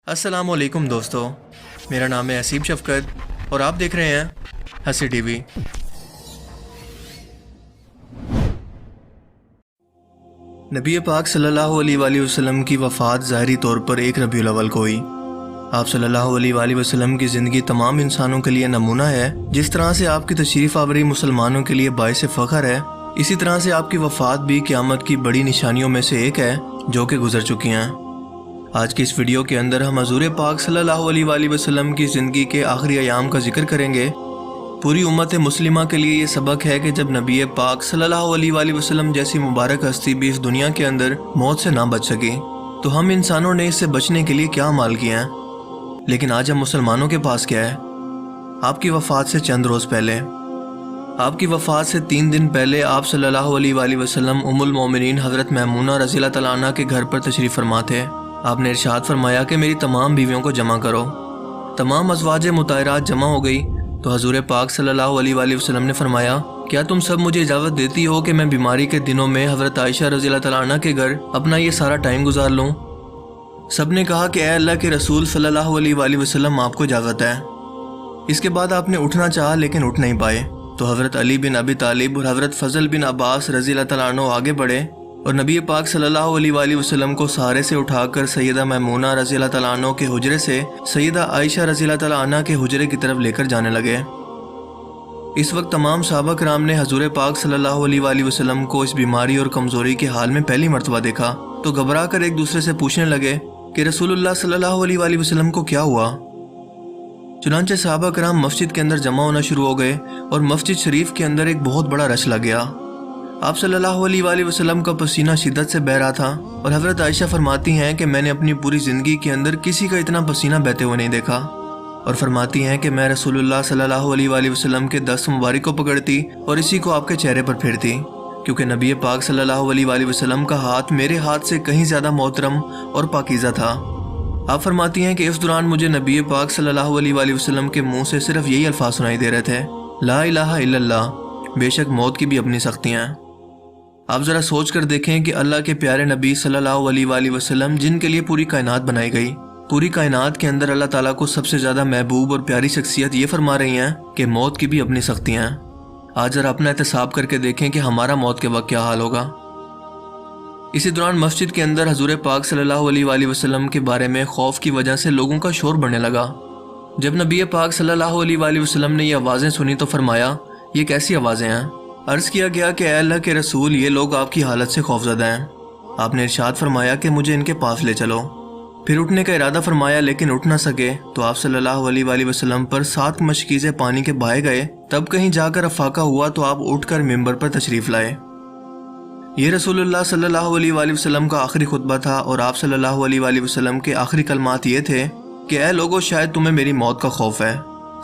अस्सलाम वालेकुम दोस्तों, मेरा नाम है असीब शफकत और आप देख रहे हैं हंसी टीवी। नबी पाक सल्लल्लाहु अलैहि वसल्लम की वफ़ात ज़ाहरी तौर पर 1 रबीउल अव्वल को हुई। आप सल्लल्लाहु अलैहि वसल्लम की ज़िंदगी तमाम इंसानों के लिए नमूना है। जिस तरह से आपकी तशरीफ़ आवरी मुसलमानों के लिए बाइस फ़ख्र है, इसी तरह से आपकी वफ़ात भी क़यामत की बड़ी निशानियों में से एक है जो कि गुजर चुकी हैं। आज की इस वीडियो के अंदर हम हज़ूर पाक सल्लल्लाहु अलैहि वसल्लम की ज़िंदगी के आखिरी अयाम का जिक्र करेंगे। पूरी उम्मत मुस्लिमा के लिए ये सबक है कि जब नबी पाक सल्लल्लाहु अलैहि वसल्लम जैसी मुबारक हस्ती भी इस दुनिया के अंदर मौत से ना बच सकी, तो हम इंसानों ने इससे बचने के लिए क्या अमाल किए हैं। लेकिन आज हम मुसलमानों के पास क्या है। आपकी वफ़ात से चंद रोज़ पहले, आपकी वफ़ात से 3 दिन पहले आप सल्लल्लाहु अलैहि वसल्लम उम्मुल मोमिनीन हज़रत मैमूना रज़ियल्लाहु तआला अन्हा के घर पर तशरीफ़ फरमा थे। आपने इरशाद फरमाया कि मेरी तमाम बीवियों को जमा करो। तमाम अज़वाज मुताहरात जमा हो गई तो हज़ूर पाक सल्लल्लाहु अलैहि वसल्लम ने फरमाया, क्या तुम सब मुझे इजाज़त देती हो कि मैं बीमारी के दिनों में हज़रत आयशा रज़ियल्लाहु तआला अन्हा के घर अपना ये सारा टाइम गुजार लूँ। सब ने कहा कि ऐ अल्लाह के रसूल सल्लल्लाहु अलैहि वसल्लम, आपको इजाज़त है। इसके बाद आपने उठना चाहा लेकिन उठ नहीं पाए, तो हज़रत अली बिन अबी तालिब और हज़रत फ़ज़ल बिन अब्बास रज़ियल्लाहु तआला अन्हु आगे बढ़े और नबी पाक सल्लल्लाहु अलैहि वसल्लम को सहारे से उठाकर सैयदा मैमूना रज़ियल्लाहु तआला अन्हा के हुजरे से सैयदा आयशा रज़ियल्लाहु तआला अन्हा के हुजरे की तरफ लेकर जाने लगे। इस वक्त तमाम सहाबा कराम ने हज़ूर पाक सल्लल्लाहु अलैहि वसल्लम को इस बीमारी और कमज़ोरी के हाल में पहली मर्तबा देखा तो घबरा कर एक दूसरे से पूछने लगे कि रसूलुल्लाह सल्लल्लाहु अलैहि वसल्लम को क्या हुआ। चुनांचे सहाबा कराम मस्जिद के अंदर जमा होना शुरू हो गए और मस्जिद शरीफ के अंदर एक बहुत बड़ा रश लग गया। आप सल्लल्लाहु अलैहि वसल्लम का पसीना शिद्दत से बह रहा था और हज़रत आयशा फरमाती हैं कि मैंने अपनी पूरी ज़िंदगी के अंदर किसी का इतना पसीना बहते हुए नहीं देखा। और फरमाती हैं कि मैं रसूलुल्लाह सल्लल्लाहु अलैहि वसल्लम के दस्त मुबारक को पकड़ती और इसी को आपके चेहरे पर फेरती, क्योंकि नबी पाक सल्लल्लाहु अलैहि वसल्लम का हाथ मेरे हाथ से कहीं ज़्यादा मोहतरम और पाकीज़ा था। आप फरमाती हैं कि इस दौरान मुझे नबी पाक सल्लल्लाहु अलैहि वसल्लम के मुँह से सिर्फ यही अल्फाज सुनाई दे रहे थे, ला इलाहा इल्लल्लाह, बेशक मौत की भी अपनी सख्तियाँ हैं। आप ज़रा सोच कर देखें कि अल्लाह के प्यारे नबी सल्लल्लाहु अलैहि वसल्लम, जिनके लिए पूरी कायनात बनाई गई, पूरी कायनात के अंदर अल्लाह ताला को सबसे ज़्यादा महबूब और प्यारी शख्सियत ये फरमा रही हैं कि मौत की भी अपनी सख्तियाँ हैं। आज ज़रा अपना एहतसाब करके देखें कि हमारा मौत के वक्त क्या हाल होगा। इसी दौरान मस्जिद के अंदर हज़ूर पाक सल्लल्लाहु अलैहि वसल्लम के बारे में खौफ की वजह से लोगों का शोर बढ़ने लगा। जब नबी पाक सल्लल्लाहु अलैहि वसल्लम ने ये आवाज़ें सुनी तो फरमाया, ये कैसी आवाज़ें हैं। अर्ज़ किया गया कि ऐ अल्लाह के रसूल, ये लोग आपकी हालत से खौफज़दा हैं। आपने इरशाद फरमाया कि मुझे इनके पास ले चलो। फिर उठने का इरादा फरमाया लेकिन उठ ना सके तो आप सल्लल्लाहु अलैहि वसल्लम पर 7 मशकीज़े पानी के बहाए गए। तब कहीं जाकर अफाका हुआ तो आप उठकर मिंबर पर तशरीफ़ लाए। ये रसूलुल्लाह सल्लल्लाहु अलैहि वसल्लम का आखिरी खुतबा था और आप सल्लल्लाहु अलैहि वसल्लम के आखिरी कलमात ये थे कि ऐ लोगो, शायद तुम्हें मेरी मौत का खौफ है।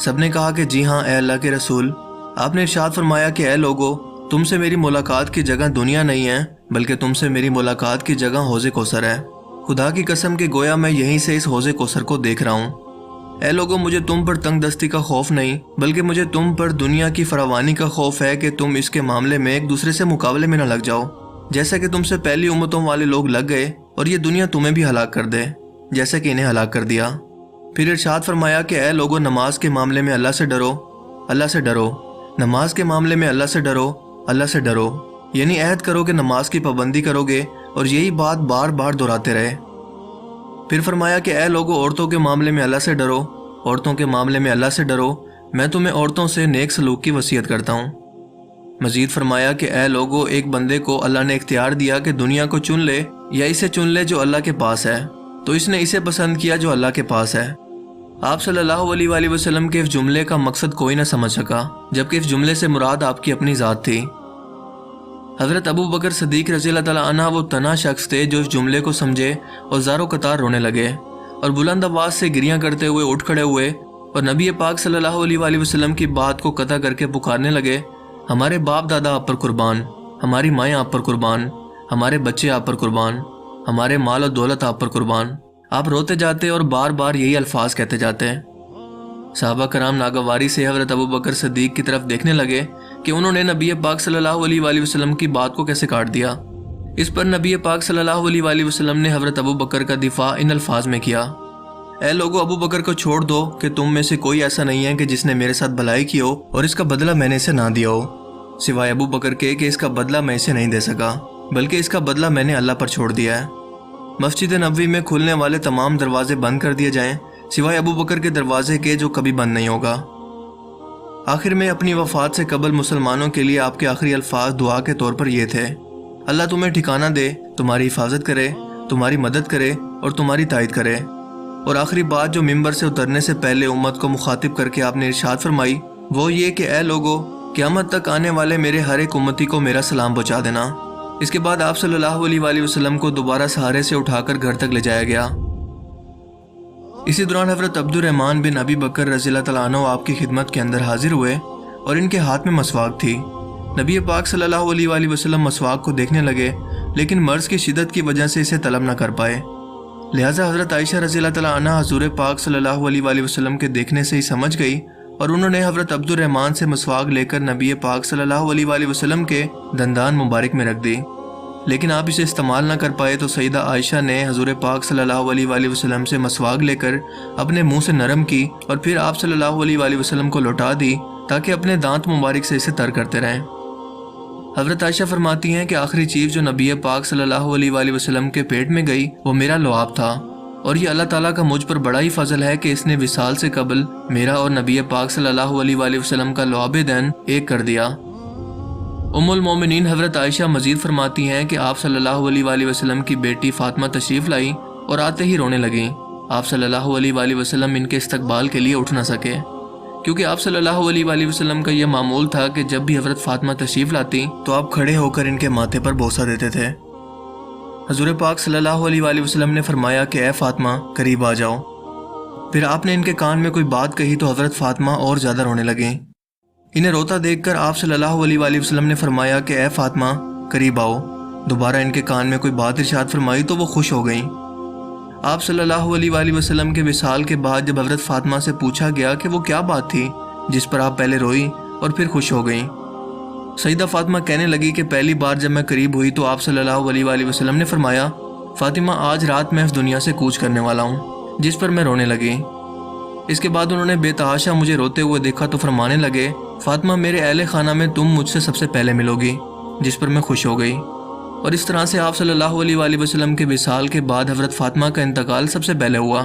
सब ने कहा कि जी हाँ ऐ अल्लाह के रसूल। आपने इरशाद फरमाया कि ऐ लोगो, तुमसे मेरी मुलाकात की जगह दुनिया नहीं है, बल्कि तुमसे मेरी मुलाकात की जगह हौज़े कौसर है। खुदा की कसम के गोया मैं यहीं से इस हौज़े कौसर को देख रहा हूँ। ऐ लोगो, मुझे तुम पर तंग दस्ती का खौफ नहीं, बल्कि मुझे तुम पर दुनिया की फरावानी का खौफ है कि तुम इसके मामले में एक दूसरे से मुकाबले में न लग जाओ, जैसा कि तुमसे पहली उम्मतों वाले लोग लग गए और ये दुनिया तुम्हें भी हलाक कर दे जैसे कि इन्हें हलाक कर दिया। फिर इरशाद फरमाया कि ऐ लोगो, नमाज के मामले में अल्लाह से डरो, अल्लाह से डरो। नमाज के मामले में अल्लाह से डरो, अल्लाह से डरो, यानी अहद करो कि नमाज की पाबंदी करोगे और यही बात बार बार दोहराते रहे। फिर फरमाया कि ऐ लोगो, औरतों के मामले में अल्लाह से डरो, औरतों के मामले में अल्लाह से डरो, मैं तुम्हें औरतों से नेक सलूक की वसीयत करता हूँ। मजीद फरमाया कि ऐ लोगो, एक बंदे को अल्लाह ने इख्तियार दिया कि दुनिया को चुन ले या इसे चुन ले जो अल्लाह के पास है, तो इसने इसे पसंद किया जो अल्लाह के पास है। आप सल्लल्लाहु अलैहि वसल्लम के इस जुमले का मकसद कोई न समझ सका, जबकि इस जुमले से मुराद आपकी अपनी ज़ात थी। हज़रत अबू बकर सिद्दीक़ रज़ियल्लाहु तआला अन्हु वो तना शख्स थे जो इस जुमले को समझे और ज़ारो कतार रोने लगे और बुलंद आवाज़ से गिरियाँ करते हुए उठ खड़े हुए और नबी पाक सल्लल्लाहु अलैहि वसल्लम की बात को कता करके पुकारने लगे, हमारे बाप दादा आप पर कुर्बान, हमारी माएँ आप पर कुर्बान, हमारे बच्चे आप पर कुर्बान, हमारे माल और दौलत आप पर कुर्बान। आप रोते जाते और बार बार यही अल्फाज कहते जाते हैं। सहाबा कराम नागवारी से हज़रत अबू बकर सिद्दीक़ की तरफ देखने लगे कि उन्होंने नबी पाक सल्लल्लाहु अलैहि वसल्लम की बात को कैसे काट दिया। इस पर नबी पाक सल्लल्लाहु अलैहि वसल्लम ने हज़रत अबू बकर का दिफा इन अल्फाज में किया, اے لوگو ابو بکر کو چھوڑ دو کہ تم میں سے کوئی ایسا نہیں ہے کہ جس نے میرے ساتھ بھلائی کی ہو اور اس کا بدلہ میں نے اسے نہ دیا ہو، سوائے ابو بکر کے کہ اس کا بدلہ میں اسے نہیں دے سکا، بلکہ اس کا بدلہ میں نے اللہ پر چھوڑ دیا ہے۔ مسجد نبوی میں کھلنے والے تمام دروازے بند کر دیے جائیں سوائے ابو بکر کے دروازے کے، جو کبھی بند نہیں ہوگا۔ آخر میں اپنی وفات سے قبل مسلمانوں کے لیے آپ کے آخری الفاظ دعا کے طور پر یہ تھے: اللہ تمہیں ٹھکانہ دے، تمہاری حفاظت کرے، تمہاری مدد کرے اور تمہاری تائید کرے۔ اور آخری بات جو ممبر سے اترنے سے پہلے امت کو مخاطب کر کے آپ نے ارشاد فرمائی وہ یہ کہ اے لوگو، قیامت تک آنے والے میرے ہر ایک امتی کو میرا سلام پہنچا دینا۔ اس کے بعد آپ صلی اللہ علیہ وآلہ وسلم کو دوبارہ سہارے سے اٹھا کر گھر تک لے جایا گیا۔ اسی دوران حضرت عبد الرحمن بن ابی بکر رضی اللہ تعالیٰ عنہ آپ کی خدمت کے اندر حاضر ہوئے اور ان کے ہاتھ میں مسواک تھی۔ نبی پاک صلی اللہ علیہ وآلہ وسلم مسواک کو دیکھنے لگے، لیکن مرض کی شدت کی وجہ سے اسے طلب نہ کر پائے، لہٰذا حضرت عائشہ رضی اللہ تعالیٰ عنہ حضور پاک صلی اللہ علیہ وآلہ وسلم کے دیکھنے سے ہی سمجھ گئی اور انہوں نے حضرت عبد الرحمن سے مسواک لے کر نبی پاک صلی اللہ علیہ وآلہ وسلم کے دندان مبارک میں رکھ دی، لیکن آپ اسے استعمال نہ کر پائے تو سیدہ عائشہ نے حضور پاک صلی اللہ علیہ وآلہ وسلم سے مسواک لے کر اپنے منہ سے نرم کی اور پھر آپ صلی اللہ علیہ وآلہ وسلم کو لوٹا دی تاکہ اپنے دانت مبارک سے اسے تر کرتے رہیں۔ حضرت عائشہ فرماتی ہیں کہ آخری چیز جو نبی پاک صلی اللہ علیہ وآلہ وسلم کے پیٹ میں گئی وہ میرا لعاب تھا، اور یہ اللہ تعالیٰ کا مجھ پر بڑا ہی فضل ہے کہ اس نے وصال سے قبل میرا اور نبی پاک صلی اللہ علیہ وآلہ وسلم کا لعاب دین ایک کر دیا۔ ام المومنین حضرت عائشہ مزید فرماتی ہیں کہ آپ صلی اللہ علیہ وآلہ وسلم کی بیٹی فاطمہ تشریف لائی اور آتے ہی رونے لگیں۔ آپ صلی اللہ علیہ وآلہ وسلم ان کے استقبال کے لیے اٹھ نہ سکے، کیونکہ آپ صلی اللہ علیہ وآلہ وسلم کا یہ معمول تھا کہ جب بھی حضرت فاطمہ تشریف لاتی تو آپ کھڑے ہو کر ان کے ماتھے پر بوسہ دیتے تھے۔ حضور پاک صلی اللہ علیہ وآلہ وسلم نے فرمایا کہ اے فاطمہ قریب آ جاؤ۔ پھر آپ نے ان کے کان میں کوئی بات کہی تو حضرت فاطمہ اور زیادہ رونے لگیں۔ انہیں روتا دیکھ کر آپ صلی اللہ علیہ وآلہ وسلم نے فرمایا کہ اے فاطمہ قریب آؤ۔ دوبارہ ان کے کان میں کوئی بات ارشاد فرمائی تو وہ خوش ہو گئیں۔ آپ صلی اللہ علیہ وآلہ وسلم کے وصال کے بعد جب حضرت فاطمہ سے پوچھا گیا کہ وہ کیا بات تھی جس پر آپ پہلے روئی اور پھر خوش ہو گئیں، سیدہ فاطمہ کہنے لگی کہ پہلی بار جب میں قریب ہوئی تو آپ صلی اللہ علیہ وآلہ وسلم نے فرمایا فاطمہ آج رات میں اس دنیا سے کوچ کرنے والا ہوں، جس پر میں رونے لگی۔ اس کے بعد انہوں نے بے تحاشا مجھے روتے ہوئے دیکھا تو فرمانے لگے فاطمہ میرے اہل خانہ میں تم مجھ سے سب سے پہلے ملو گی، جس پر میں خوش ہو گئی۔ اور اس طرح سے آپ صلی اللہ علیہ وآلہ وسلم کے وصال کے بعد حضرت فاطمہ کا انتقال سب سے پہلے ہوا۔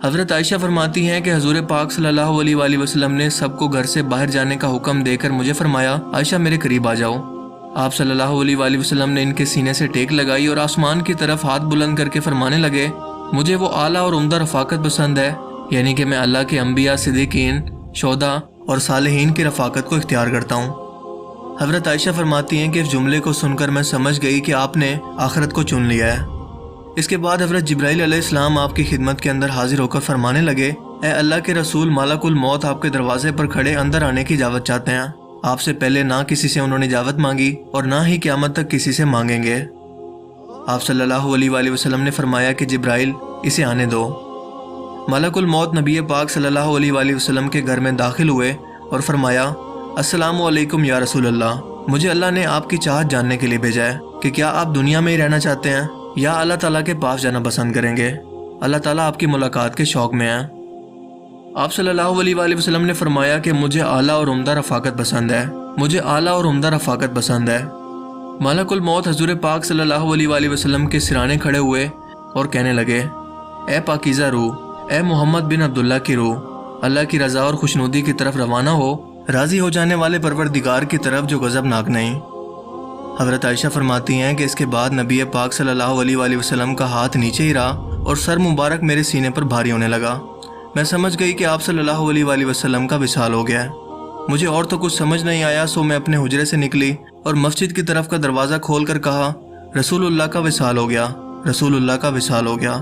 حضرت عائشہ فرماتی ہیں کہ حضور پاک صلی اللہ علیہ وآلہ وسلم نے سب کو گھر سے باہر جانے کا حکم دے کر مجھے فرمایا عائشہ میرے قریب آ جاؤ۔ آپ صلی اللہ علیہ وآلہ وسلم نے ان کے سینے سے ٹیک لگائی اور آسمان کی طرف ہاتھ بلند کر کے فرمانے لگے مجھے وہ اعلیٰ اور عمدہ رفاقت پسند ہے، یعنی کہ میں اللہ کے انبیاء، صدیقین، شہداء اور صالحین کی رفاقت کو اختیار کرتا ہوں۔ حضرت عائشہ فرماتی ہیں کہ اس جملے کو سن کر میں سمجھ گئی کہ آپ نے آخرت کو چن لیا ہے۔ اس کے بعد حضرت جبرائیل علیہ السلام آپ کی خدمت کے اندر حاضر ہو کر فرمانے لگے اے اللہ کے رسول، ملک الموت آپ کے دروازے پر کھڑے اندر آنے کی اجازت چاہتے ہیں۔ آپ سے پہلے نہ کسی سے انہوں نے اجازت مانگی اور نہ ہی قیامت تک کسی سے مانگیں گے۔ آپ صلی اللہ علیہ وآلہ وسلم نے فرمایا کہ جبرائیل اسے آنے دو۔ ملک الموت نبی پاک صلی اللہ علیہ وآلہ وسلم کے گھر میں داخل ہوئے اور فرمایا السلام علیکم یا رسول اللہ، مجھے اللہ نے آپ کی چاہت جاننے کے لیے بھیجا ہے کہ کیا آپ دنیا میں ہی رہنا چاہتے ہیں یا اللہ تعالیٰ کے پاس جانا پسند کریں گے؟ اللہ تعالیٰ آپ کی ملاقات کے شوق میں ہیں۔ آپ صلی اللہ علیہ وآلہ وسلم نے فرمایا کہ مجھے اعلیٰ اور عمدہ رفاقت پسند ہے، مجھے اعلیٰ اور عمدہ رفاقت پسند ہے۔ ملک الموت حضور پاک صلی اللہ علیہ وآلہ وسلم کے سرانے کھڑے ہوئے اور کہنے لگے اے پاکیزہ روح، اے محمد بن عبداللہ کی روح، اللہ کی رضا اور خوشنودی کی طرف روانہ ہو، راضی ہو جانے والے پروردگار کی طرف جو غضبناک نہیں۔ حضرت عائشہ فرماتی ہیں کہ اس کے بعد نبی پاک صلی اللہ علیہ وآلہ وسلم کا ہاتھ نیچے ہی رہا اور سر مبارک میرے سینے پر بھاری ہونے لگا۔ میں سمجھ گئی کہ آپ صلی اللہ علیہ وآلہ وسلم کا وصال ہو گیا ہے۔ مجھے اور تو کچھ سمجھ نہیں آیا، سو میں اپنے حجرے سے نکلی اور مسجد کی طرف کا دروازہ کھول کر کہا رسول اللہ کا وصال ہو گیا، رسول اللہ کا وصال ہو گیا۔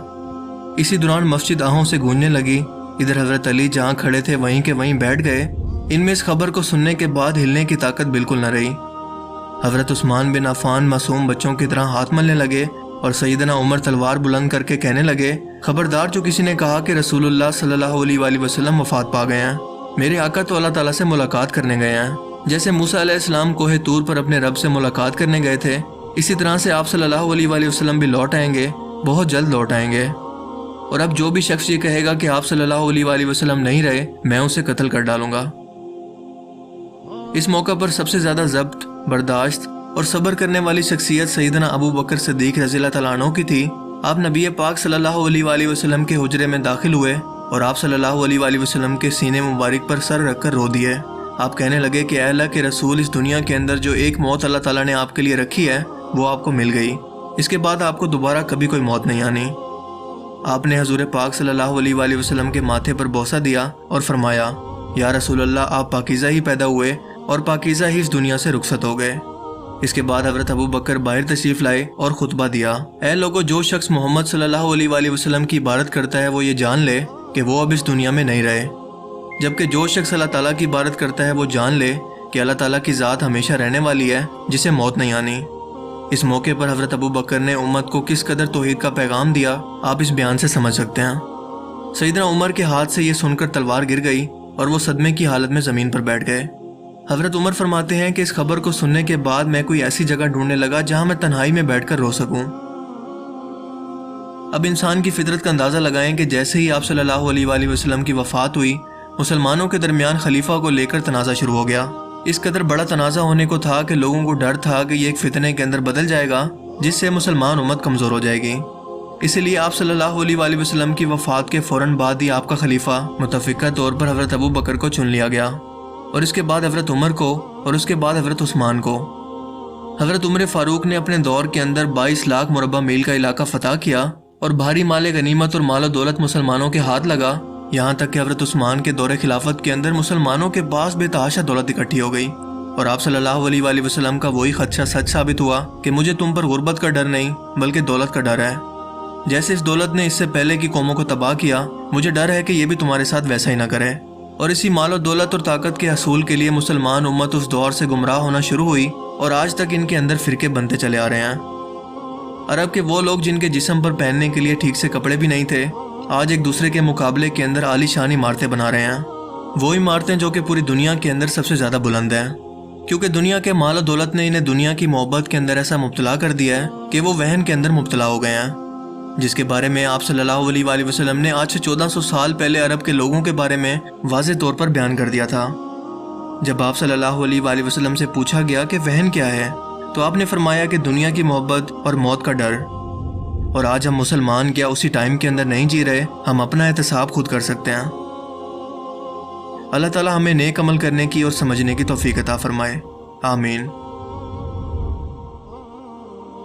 اسی دوران مسجد آہوں سے گونجنے لگی۔ ادھر حضرت علی جہاں کھڑے تھے وہیں کے وہیں بیٹھ گئے۔ ان میں اس خبر کو سننے کے بعد ہلنے کی طاقت بالکل نہ رہی۔ حضرت عثمان بن عفان معصوم بچوں کی طرح ہاتھ ملنے لگے اور سیدنا عمر تلوار بلند کر کے کہنے لگے خبردار جو کسی نے کہا کہ رسول اللہ صلی اللہ علیہ وآلہ وسلم وفات پا گئے ہیں، میرے آقا تو اللہ تعالیٰ سے ملاقات کرنے گئے ہیں۔ جیسے موسیٰ علیہ السلام کوہ طور پر اپنے رب سے ملاقات کرنے گئے تھے، اسی طرح سے آپ صلی اللہ علیہ وآلہ وسلم بھی لوٹ آئیں گے، بہت جلد لوٹ آئیں گے۔ और अब जो भी शख्स ये कहेगा कि आप सल्लल्लाहु अलैहि वसल्लम नहीं रहे, मैं उसे कत्ल कर डालूंगा। इस मौका पर सबसे ज़्यादा ज़ब्त, बर्दाश्त और सब्र करने वाली शख्सियत सैयदना अबू बकर सिद्दीक़ रज़ियल्लाहु तआला अन्हु की थी। आप नबी पाक सल्लल्लाहु अलैहि वसल्लम के हुजरे में दाखिल हुए और आप सल्लल्लाहु अलैहि वसल्लम के सीने मुबारक पर सर रखकर रो दिए। आप कहने लगे कि अल्लाह के रसूल, इस दुनिया के अंदर जो एक मौत अल्लाह ताला ने आपके लिए रखी है वो आपको मिल गई। इसके बाद आपको दोबारा कभी कोई मौत नहीं आनी। आपने हजूर पाक सल्लल्लाहु अलैहि वसल्लम के माथे पर बोसा दिया और फरमाया, या रसूल अल्लाह, आप पाकीज़ा ही पैदा हुए और पाकीज़ा ही इस दुनिया से रुखसत हो गए। इसके बाद हज़रत अबू बकर बाहर तशरीफ़ लाए और खुतबा दिया, ऐ लोगों, जो शख्स मोहम्मद सल्लल्लाहु अलैहि वसल्लम की इबादत करता है वो ये जान ले कि वो अब इस दुनिया में नहीं रहे, जबकि जो शख्स अल्लाह ताला की इबादत करता है वो जान ले कि अल्लाह ताला की ज़ात हमेशा रहने वाली है, जिसे मौत नहीं आनी। इस मौके पर हज़रत अबू बकर ने उम्मत को किस कदर तौहीद का पैगाम दिया, आप इस बयान से समझ सकते हैं। सैयदना उमर के हाथ से ये सुनकर तलवार गिर गई और वो सदमे की हालत में ज़मीन पर बैठ गए। हज़रत उमर फरमाते हैं कि इस खबर को सुनने के बाद मैं कोई ऐसी जगह ढूंढने लगा जहां मैं तन्हाई में बैठकर रो सकूं। अब इंसान की फितरत का अंदाज़ा लगाएं कि जैसे ही आप सल्लल्लाहु अलैहि वसल्लम की वफ़ात हुई, मुसलमानों के दरमियान खलीफा को लेकर तनाज़ा शुरू हो गया। इस कदर बड़ा तनाज़ा होने को था कि लोगों को डर था कि ये एक फितने के अंदर बदल जाएगा जिससे मुसलमान उम्मत कमज़ोर हो जाएगी। इसलिए आप सल्लल्लाहु अलैहि वसल्लम की वफ़ात के फ़ौरन बाद ही आपका खलीफा मुतफ़िक़ा तौर पर हज़रत अबू बकर को चुन लिया गया और इसके बाद हज़रत उमर को और उसके बाद हज़रत उस्मान को। हज़रत उमर फ़ारूक ने अपने दौर के अंदर 22 लाख मुरब्बा मील का इलाका फ़तह किया और भारी माल गनीमत और माल दौलत मुसलमानों के हाथ लगा। यहाँ तक कि हज़रत उस्मान के दौरे खिलाफत के अंदर मुसलमानों के पास बेतहाशा दौलत इकट्ठी हो गई और आप सल्लल्लाहु अलैहि वसल्लम का वही खदशा सच साबित हुआ कि मुझे तुम पर गुर्बत का डर नहीं बल्कि दौलत का डर है। जैसे इस दौलत ने इससे पहले की कौमों को तबाह किया, मुझे डर है कि ये भी तुम्हारे साथ वैसा ही ना करे। और इसी माल और दौलत और ताकत के हसूल के लिए मुसलमान उम्मत उस दौर से गुमराह होना शुरू हुई और आज तक इनके अंदर फिरके बनते चले आ रहे हैं। अरब के वो लोग जिनके जिस्म पर पहनने के लिए ठीक से कपड़े भी नहीं थे, आज एक दूसरे के मुकाबले के अंदर आलीशान इमारतें बना रहे हैं। वो इमारतें जो कि पूरी दुनिया के अंदर सबसे ज़्यादा बुलंद हैं, क्योंकि दुनिया के माल और दौलत ने इन्हें दुनिया की मोहब्बत के अंदर ऐसा मुब्तला कर दिया है कि वो वहन के अंदर मुब्तला हो गए हैं, जिसके बारे में आप सल्लल्लाहु अलैहि वसल्लम ने आज से 1400 साल पहले अरब के लोगों के बारे में वाज़ेह तौर पर बयान कर दिया था। जब आप सल्लल्लाहु अलैहि वसल्लम से पूछा गया कि वहन क्या है, तो आपने फरमाया कि दुनिया की मोहब्बत और मौत का डर। और आज हम मुसलमान क्या उसी टाइम के अंदर नहीं जी रहे, हम अपना एहतसाब खुद कर सकते हैं। अल्लाह ताला हमें नेक अमल करने की और समझने की तौफीक अता फरमाए, आमीन।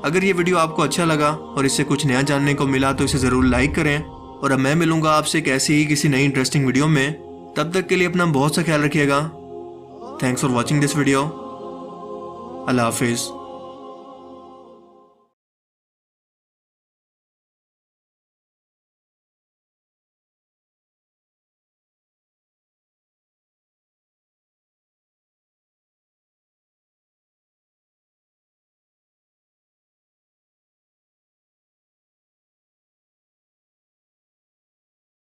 अगर ये वीडियो आपको अच्छा लगा और इससे कुछ नया जानने को मिला तो इसे ज़रूर लाइक करें और अब मैं मिलूंगा आपसे एक ऐसी ही किसी नई इंटरेस्टिंग वीडियो में। तब तक के लिए अपना बहुत सा ख्याल रखिएगा। Thanks for watching this video. अल्लाह हाफिज़।